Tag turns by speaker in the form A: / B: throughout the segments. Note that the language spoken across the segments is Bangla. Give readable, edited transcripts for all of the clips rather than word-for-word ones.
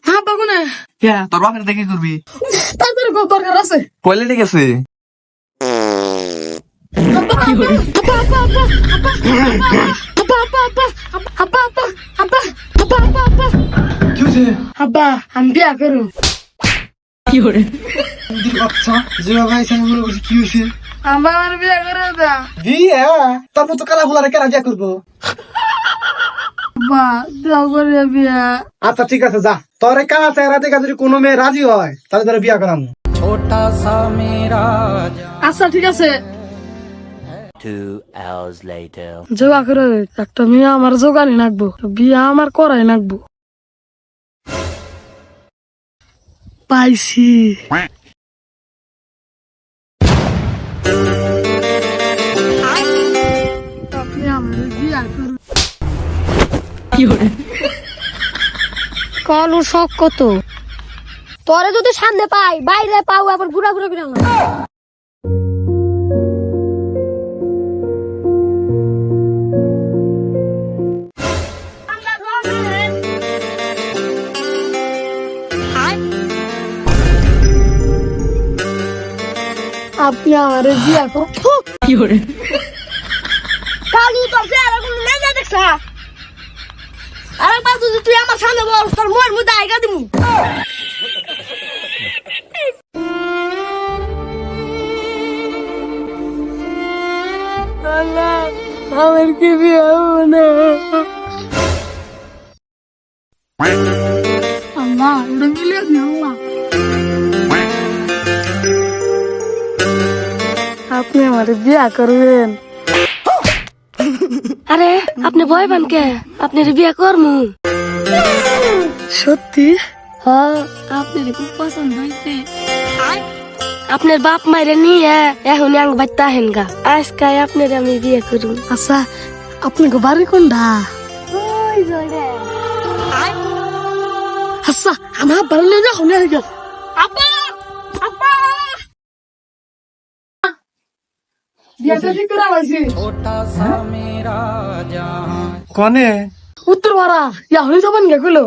A: হ্যাঁ বাবু না
B: তোর বাপের দেখে করবি
A: তাদের দরকার আছে
B: কইলে ঠিক আছে
A: আব্বা আমি বিয়া করু
C: কি করে
D: আচ্ছা যে ভাই সামনে মনে করছি কি হয়েছে
A: আব্বা আমার বিয়া করে দা
D: বিয়ে তারপর তো কালা ফুলারে কেন বিয়া করবো
A: আব্বা দাও করে বিয়া
D: আচ্ছা ঠিক আছে যা তোর এই কালা চেহারা দেখে যদি কোনো মেয়ে রাজি হয় তাহলে তোর বিয়া করাম
A: আচ্ছা ঠিক আছে
E: 2 hours later.
A: জোগা করে একটা মেয়ে আমার জোগানি নাকবো বিয়া আমার করাই নাকবো পাইছি আপনি আমার বিয়া করুন
C: কি করে
F: কলু শখ কত তোরে যদি সামনে পাই বাইরে পাও আবার ঘুরা ঘুরা ঘুরা
A: আপনি আমার বিয়া করুন
C: কি করে
F: কালু তোর চেহারা কোনো মেয়ে দেখছা আরেকবার যদি তুই আমার সামনে বল তোর মোর মুদা আইগা দিমু
A: আল্লাহ আমার কি বিয়া হবে না আল্লাহ এটা মিলিয়ে দিও আল্লাহ আপনি আমার বিয়া করবেন
F: আরে আপনি ভয় পান কে আপনি বিয়া করমু
A: সত্যি
F: হ্যাঁ আপনার খুব পছন্দ হয়েছে আপনার বাপ মাইরে নিয়ে এখন আং বাচ্চা হেন গা আজকে আপনার আমি বিয়ে করুন
A: আচ্ছা আপনাকে বাড়ি কোনটা আচ্ছা আমার বাড়ি নিয়ে যা হলে হয়ে গেছে বিয়াটা ঠিক করে আইছি
D: কনে
A: উত্তর পাড়া ইয়া হলে যাবেন গে কইলো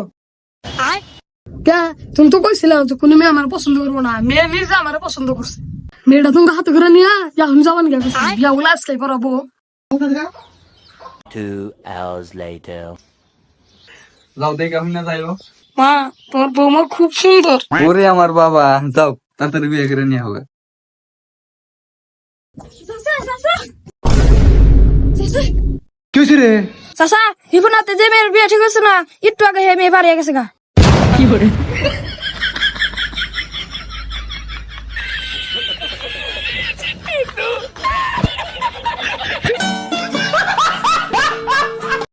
A: কে তুমি তো কইছিলা যে কোনো মেয়ে আমার পছন্দ করবো না মেয়ে নিজে আমার পছন্দ করছে মেয়েটা তুমি হাতে করে নিয়া ইয়া হলে যাবেন গে বিয়া গুলো আজকে করাবো
E: 2 hours later.
B: যাও দেখে আমি না যাইও
A: মা তোমার বৌমা খুব সুন্দর
B: ওরে আমার বাবা যাও তাড়াতাড়ি বিয়ে করে নিয়ে হবে
D: কি হয়েছে রে
F: চাচা হিপনাতে যে মেয়ের বিয়ে ঠিক হচ্ছে না একটু আগে হে মেয়ে বাড়ি গেছে গা
C: কি করে